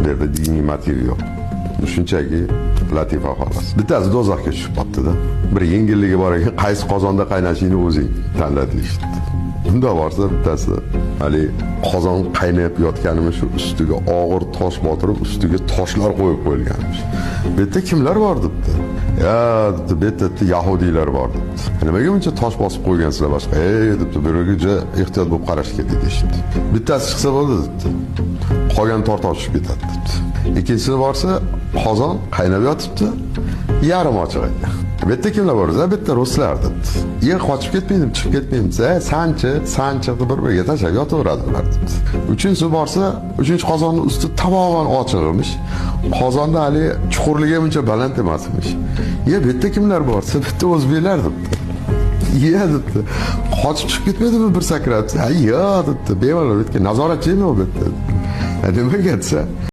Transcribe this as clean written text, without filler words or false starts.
bu yerda diniy motiv yo'q. Shunchaki latifa xolos. Bittasi do'zaxga tushib qoldi-da. Bir yengilligi bor ekan, qaysi qozonda qaynashingni o'zing tanla deyishdi. Bunda borsa bittasi hali qozon qaynab yotganimiz shu ustiga og'ir tosh botirib, ustiga toshlar qo'yib qo'yilganmish. Bu yerda kimlar bor debdi. Ya debdi, bu yerda yahudiylar bor debdi. Nimaga buncha tosh bosib qo'ygansizlar boshqa? Debdi, bu yerga ehtiyot bo'lib qarash kerak deyishdi. Bittasi chiqsa bo'ldi debdi. Qolgan tortoq tushib ketadi debdi. Ikkinchisi borsa qozon qaynab yotibdi, yarim ochiq ekan. Bu yerda kimlar bor? Bu yerda ruslar debdi. Qochib ketmaydim, chiqib ketmaymiz. Sanchiqni bir-biriga tashlab yotaveradilar debdi. Uchinchisi borsa, uchinchi qozonning usti tamoman ochiq emish. Qozonda hali chuqurligi buncha baland emasmish. Bu yerda kimlar borsa, bu yerda o'zbeklar debdi. Debdi. Qochib chiqib ketmaydimi bir sakrab? Yo'q debdi. Bemalol o'tgan nazoratchi emi u bu yerda. Nimaga desa,